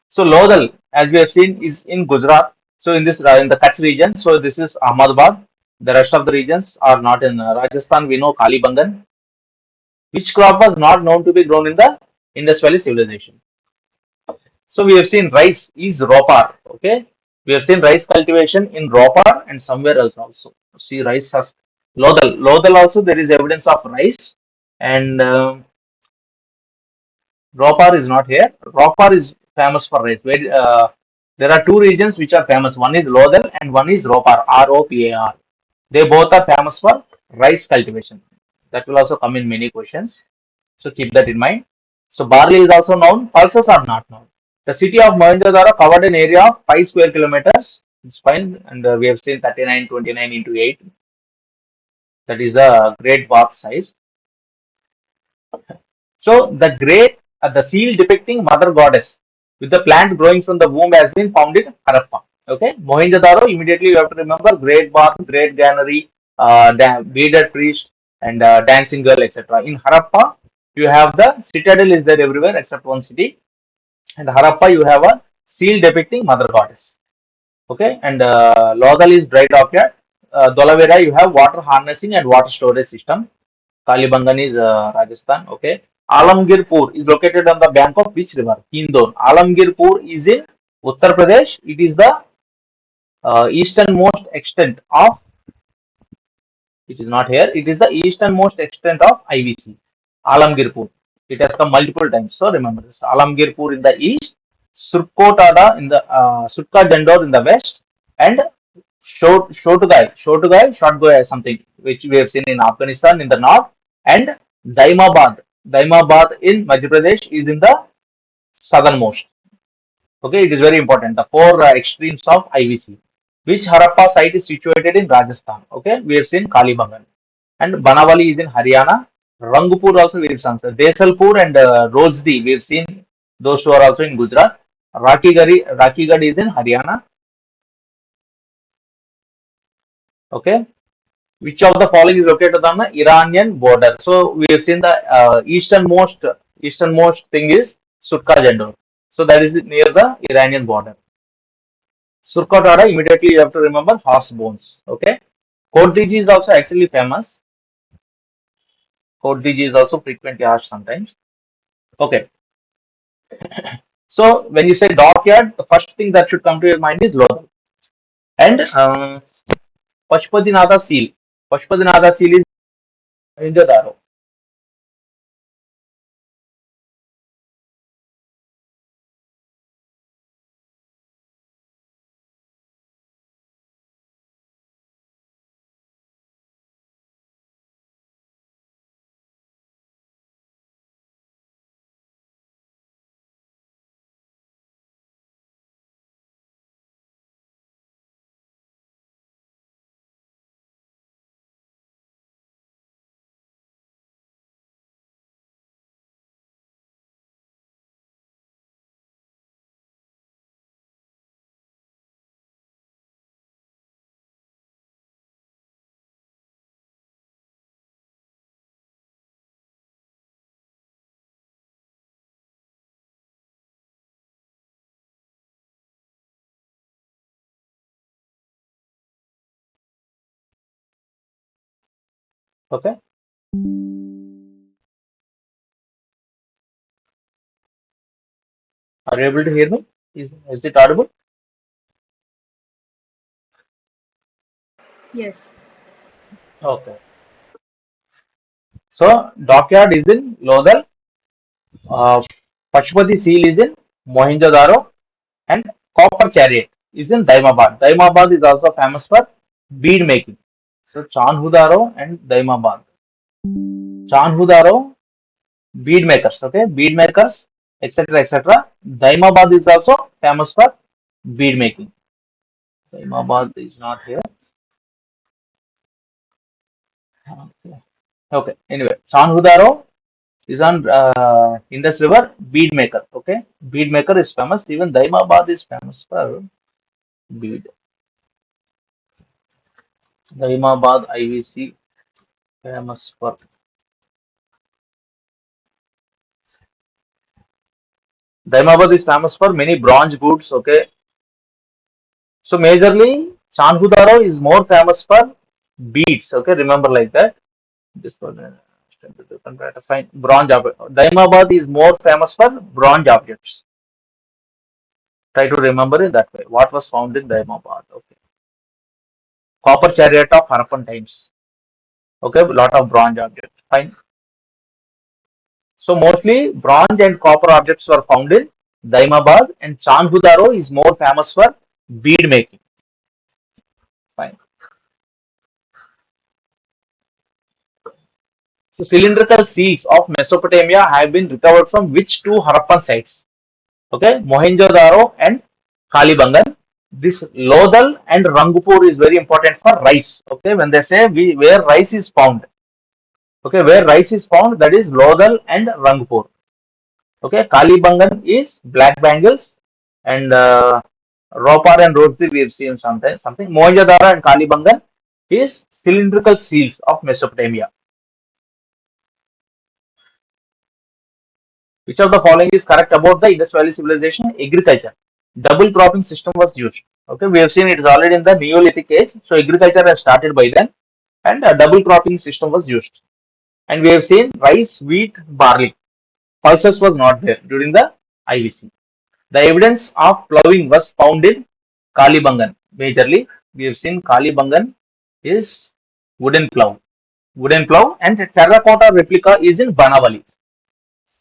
Speaker 1: So Lodal, as we have seen, is in Gujarat. So in this in the Kutch region, so this is Ahmedabad. The rest of the regions are not in Rajasthan. We know Kalibangan, which crop was not known to be grown in the Indus Valley civilization. So we have seen rice is Ropar. Okay, we have seen rice cultivation in Ropar and somewhere else also. See rice has Lodal. Lodal also there is evidence of rice, and Ropar is not here. Ropar is famous for rice. There are two regions which are famous. One is Lodal and one is Ropar. Ropar. They both are famous for rice cultivation. That will also come in many questions. So keep that in mind. So barley is also known. Pulses are not known. The city of Mohenjo-daro covered an area of 5 square kilometers. It's fine. And we have seen 39, 29 into 8. That is the great bath size. So the seal depicting Mother Goddess with the plant growing from the womb has been found in Harappa. Okay, Mohenjo-daro. Immediately you have to remember great bath, great granary, bearded priest, and dancing girl, etc. In Harappa, you have the citadel is there everywhere except one city. And Harappa, you have a seal depicting Mother Goddess. Okay, and Lodal is dry dockyard. Dolavera, you have water harnessing and water storage system. Kalibangan is Rajasthan. Okay. Alamgirpur is located on the bank of which river? Hindon. Alamgirpur is in Uttar Pradesh. It is the easternmost extent of. It is not here. It is the easternmost extent of IVC. Alamgirpur. It has come multiple times. So remember this. Alamgirpur in the east, Surkotada in the Sutka Jandor in the west, and Shotgai, something which we have seen in Afghanistan in the north, and Daimabad in Madhya Pradesh is in the southernmost. Okay, it is very important. The four extremes of IVC. Which Harappa site is situated in Rajasthan? Okay, we have seen Kalibangan, and Banawali is in Haryana. Rangpur also we have seen. Desalpur and Rojdi we have seen. Those two are also in Gujarat. Rakigad is in Haryana. Okay. Which of the following is located on the Iranian border? So we have seen the easternmost thing is Surka Jandor. So that is near the Iranian border. Surkotada, immediately you have to remember horse bones. Okay. Kodiji is also actually famous. Kodiji is also frequently asked sometimes. Okay. So when you say dockyard, the first thing that should come to your mind is Lodha. And Pashupatinath seal. Pashupatinath seal is Mohenjo-daro. Okay. Are you able to hear me? Is it audible?
Speaker 2: Yes.
Speaker 1: Okay. So dockyard is in Lodal, uh, Pashupati Seal is in Mohenjo-daro, and copper chariot is in Daimabad. Daimabad is also famous for bead making. So Chanhudaro and Daimabad. Chanhudaro, bead makers, okay, bead makers, etc. etc. Daimabad is also famous for bead making. Daimabad is not here. Okay. Okay. Anyway, Chanhudaro is on Indus River, bead maker. Okay, bead maker is famous. Even Daimabad is famous for bead. Daimabad IVC famous for. Daimabad is famous for many bronze goods. Okay, so majorly Chanhudaro is more famous for beads. Okay, remember like that. This one, fine. Bronze object. Daimabad is more famous for bronze objects. Try to remember it that way. What was found in Daimabad? Okay, copper chariot of Harappan times. Okay, lot of bronze objects. Fine. So mostly bronze and copper objects were found in Daimabad, and Chanhudaro is more famous for bead making. Fine. So cylindrical seals of Mesopotamia have been recovered from which two Harappan sites? Okay, Mohenjo-daro and Kalibangan. This Lodal and Rangpur is very important for rice. Okay, when they say where rice is found, okay, where rice is found, that is Lodal and Rangpur. Okay, Kalibangan is black bangles, and Ropar and Rodzi we have seen something. Mohenjo-daro and Kalibangan is cylindrical seals of Mesopotamia. Which of the following is correct about the Indus Valley civilization? Agriculture. Double cropping system was used. Okay, we have seen it is already in the Neolithic age. So agriculture has started by then, and a double cropping system was used. And we have seen rice, wheat, barley. Pulses was not there during the IVC. The evidence of ploughing was found in Kalibangan. Majorly, we have seen Kalibangan is wooden plough. Wooden plough, and terracotta replica is in Banavali.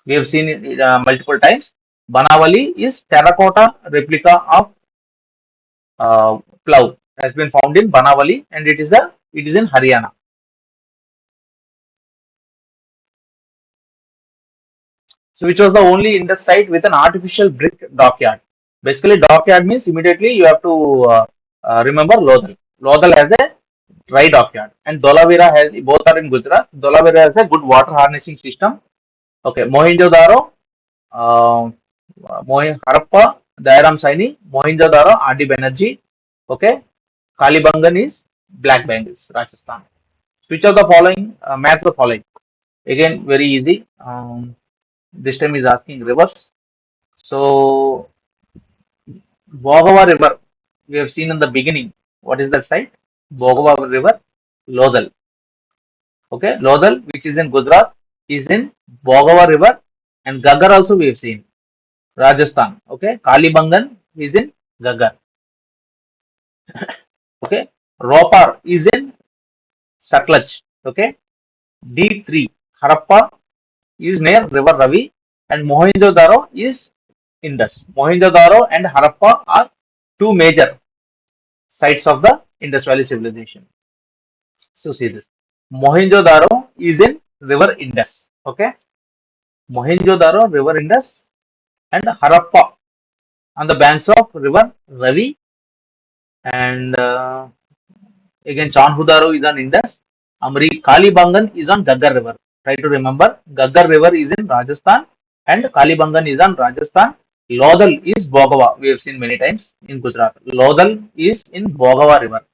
Speaker 1: We have seen it multiple times. Banavali is terracotta replica of plough has been found in Banavali, and it is in Haryana. So which was the only Indus site with an artificial brick dockyard? Basically, dockyard means immediately you have to remember Lodhal. Lodhal has a dry dockyard, and Dolavira has, both are in Gujarat. Dolavira has a good water harnessing system. Okay, Mohenjo-daro, uh, Harappa, Dairam Saini, Mohenjo-daro, R.D. Banerjee. Okay, Kalibangan is Black Bangles, Rajasthan. Which of the following, match the following? Again, very easy. This time is asking reverse. So, Bogava River, we have seen in the beginning. What is that site? Bogava River, Lodal. Okay, Lodal, which is in Gujarat, is in Bogava River, and Gaggar also we have seen. Rajasthan. Okay, Kalibangan is in Gaggar. Okay, Ropar is in Satluj. Okay, D3 Harappa is near River Ravi, and Mohenjo-daro is Indus. Mohenjo-daro and Harappa are two major sites of the Indus Valley civilization. So see this. Mohenjo-daro is in River Indus. Okay, Mohenjo-daro River Indus, and Harappa on the banks of River Ravi, and again Chanhudaro is on Indus. Amri Kalibangan is on Gaggar River. Try to remember, Gaggar River is in Rajasthan, and Kalibangan is on Rajasthan. Lodal is Bogava. We have seen many times in Gujarat. Lodal is in Bogava River.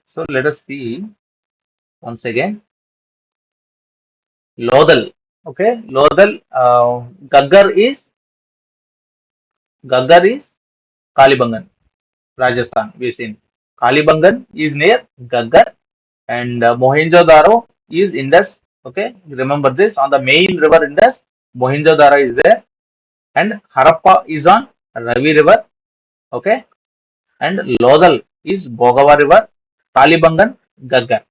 Speaker 1: So let us see once again. Lodal. Okay, Lodal. Gaggar is Kalibangan, Rajasthan. We have seen Kalibangan is near Gaggar, and Mohenjo-daro is Indus. Okay, remember this, on the main river Indus. Mohenjo-daro is there, and Harappa is on Ravi River. Okay, and Lodal is Bogava River, Kalibangan, Gaggar.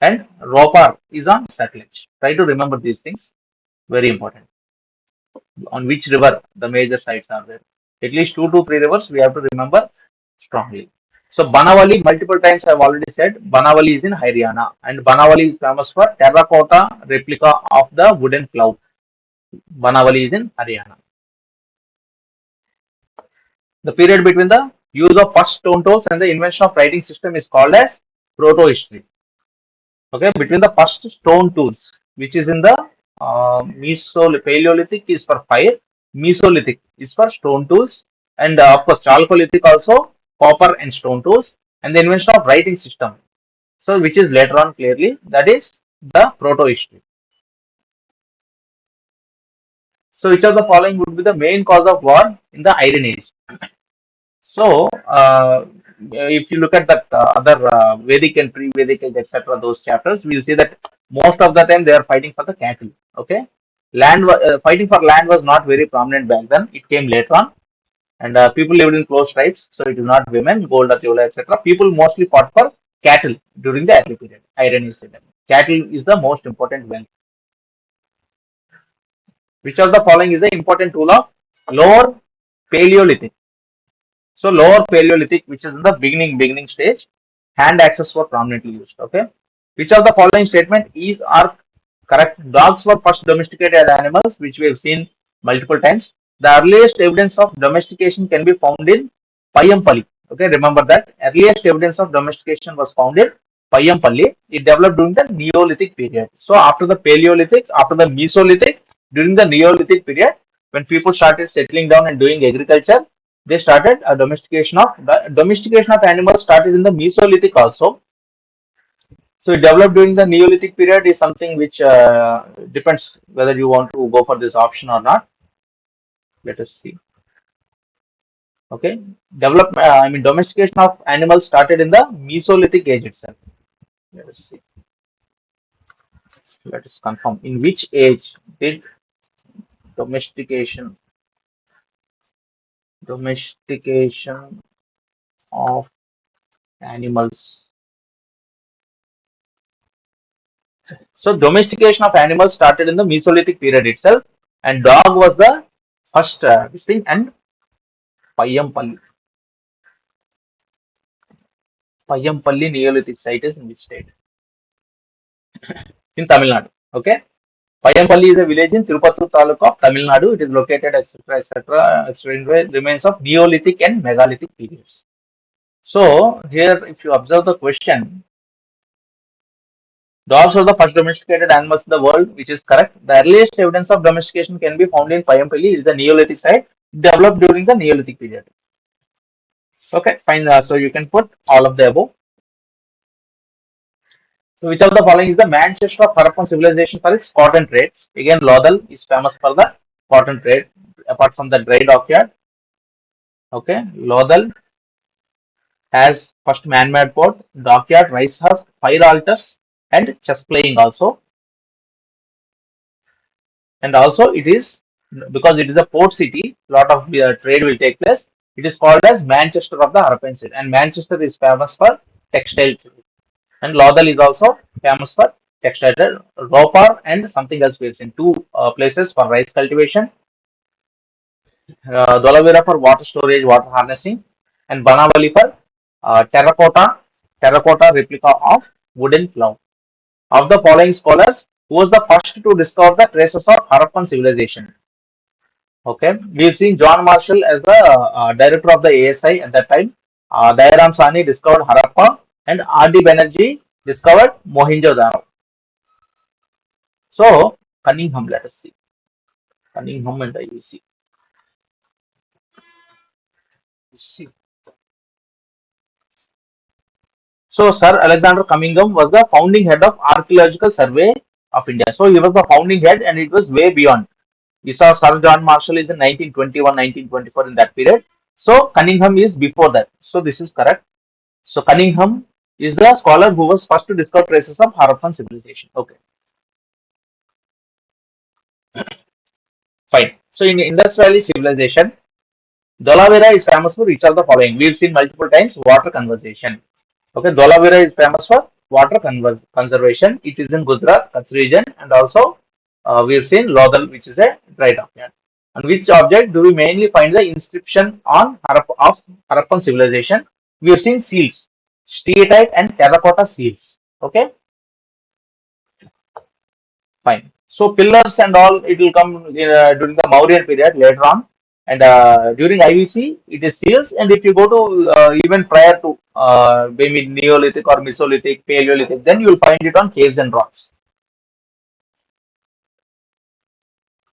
Speaker 1: and Ropar is on Satluj. Try to remember these things. Very important. On which river the major sites are there. At least 2 to 3 rivers we have to remember strongly. So Banawali, multiple times I have already said, Banawali is in Haryana, and Banawali is famous for terracotta replica of the wooden plough. Banawali is in Haryana. The period between the use of first stone tools and the invention of writing system is called as proto-history. Okay, between the first stone tools, which is in the Paleolithic is for fire, Mesolithic is for stone tools, and of course Chalcolithic also copper and stone tools, and the invention of writing system. So which is later on clearly, that is the proto-history. So which of the following would be the main cause of war in the Iron Age? So, if you look at that other Vedic and pre-Vedic age, etc., those chapters, we'll see that most of the time they are fighting for the cattle. Okay, fighting for land was not very prominent back then. It came later on, and people lived in close tribes, so it is not women, gold, etc. People mostly fought for cattle during the early period. Iron Age. Cattle is the most important wealth. Which of the following is the important tool of Lower Paleolithic? So lower Paleolithic, which is in the beginning stage, hand axes were prominently used. Okay, which of the following statement is or correct? Dogs were first domesticated animals, which we have seen multiple times. The earliest evidence of domestication can be found in Payampalli. Okay, remember that earliest evidence of domestication was found in Payampalli. It developed during the Neolithic period. So after the Paleolithic, after the Mesolithic, during the Neolithic period, when people started settling down and doing agriculture, they started a domestication of animals started in the Mesolithic also. So it developed during the Neolithic period is something which depends whether you want to go for this option or not. Let us see. Okay, domestication of animals started in the Mesolithic age itself. Let us see. Let us confirm in which age did domestication domestication of animals. So domestication of animals started in the Mesolithic period itself, and dog was the first this thing. And Payampalli, Payampalli Neolithic site is in which state? In Tamil Nadu. Okay, Payampalli is a village in Tirupattur Taluk of Tamil Nadu. It is located, etc., remains of Neolithic and Megalithic periods. So here, if you observe the question, dogs are the first domesticated animals in the world, which is correct. The earliest evidence of domestication can be found in Payampalli. It is a Neolithic site developed during the Neolithic period. Okay, fine. So you can put all of the above. So which of the following is the Manchester of Harappan civilization for its cotton trade? Again, Lodal is famous for the cotton trade, apart from the dry dockyard. Okay, Lodal has first man-made port, dockyard, rice husk, fire altars, and chess playing also. And also it is, because it is a port city, lot of trade will take place. It is called as Manchester of the Harappan state, and Manchester is famous for textile trade. And Lodal is also famous for textile trade. Ropar and something else we have seen, two places for rice cultivation. Dolavira for water storage, water harnessing, and Banavali for terracotta replica of wooden plough. Of the following scholars, who was the first to discover the traces of Harappan civilization? Okay, we've seen John Marshall as the director of the ASI at that time. Dayaram Sani discovered Harappa, and R.D. Banerjee discovered Mohenjo-daro. So, Cunningham, let us see. Cunningham and IUC. See. So, Sir Alexander Cunningham was the founding head of Archaeological Survey of India. So, he was the founding head, and it was way beyond. We saw Sir John Marshall is in 1921, 1924 in that period. So, Cunningham is before that. So, this is correct. So, Cunningham is the scholar who was first to discover traces of Harappan civilization. Okay, fine. So, in Indus Valley civilization, Dolavira is famous for which of the following? We've seen multiple times water conservation. Okay, Dolavira is famous for water conservation. It is in Gujarat, Kutch region, and also we've seen Lodal, which is a dry document. On which object do we mainly find the inscription on of Harappan civilization? We have seen seals, steatite and terracotta seals. Okay, fine. So pillars and all, it will come during the Mauryan period later on, and during IVC it is seals. And if you go to even prior to maybe Neolithic or Mesolithic, Paleolithic, then you will find it on caves and rocks.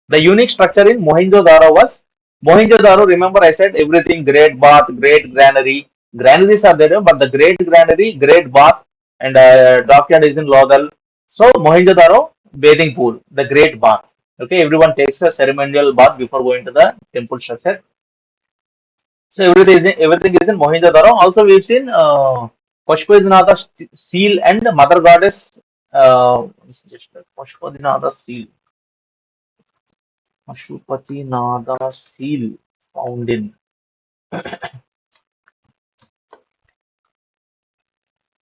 Speaker 1: The unique structure in Mohenjo-daro was Mohenjo-daro. Remember, I said everything: great bath, great granary. Granaries are there, but the great granary, great bath, and dockyard is in Lodal. So Mohenjo-daro bathing pool, the great bath. Okay, everyone takes a ceremonial bath before going to the temple structure. So everything is in Mohenjo-daro. Also, we've seen Pashupatinath seal and the mother goddess. Just Pashupatinath seal. Pashupatinath seal found in.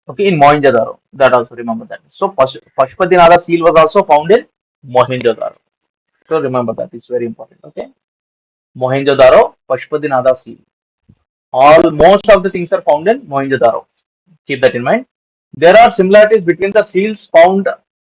Speaker 1: Okay, in Mohenjo-daro. That also remember that. So Pashupatinath seal was also found in Mohenjo-daro. So remember that, it's very important. Okay, Mohenjo-daro, Pashupatinath seal. Most of the things are found in Mohenjo-daro. Keep that in mind. There are similarities between the seals found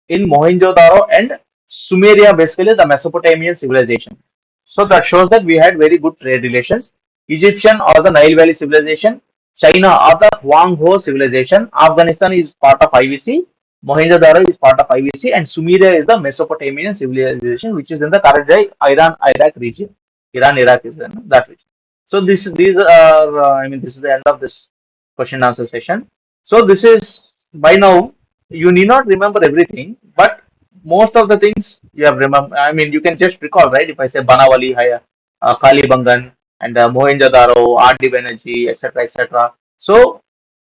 Speaker 1: in Mohenjo-daro and Sumeria, basically the Mesopotamian civilization. So that shows that we had very good trade relations. Egyptian or the Nile Valley civilization, China or the Huang Ho civilization, Afghanistan is part of IVC, Mohenjo-daro is part of IVC, and Sumeria is the Mesopotamian civilization, which is in the current day Iran-Iraq region. Iran-Iraq is in that region. So these are this is the end of this question and answer session. So this is, by now you need not remember everything, but most of the things you have remember. You can just recall, right? If I say Banawali, Kalibangan, and Mohenjo-daro, R.D. Banerjee, etc., etc. So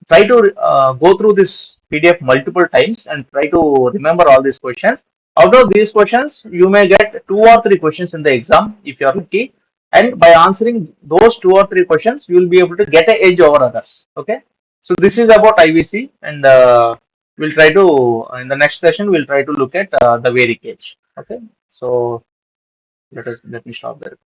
Speaker 1: try to go through this PDF multiple times and try to remember all these questions. Out of these questions, you may get 2 or 3 questions in the exam if you are lucky. And by answering those 2 or 3 questions, you will be able to get an edge over others. Okay. So this is about IVC, and we'll try to in the next session we'll try to look at the Vedic age. Okay. So let me stop there.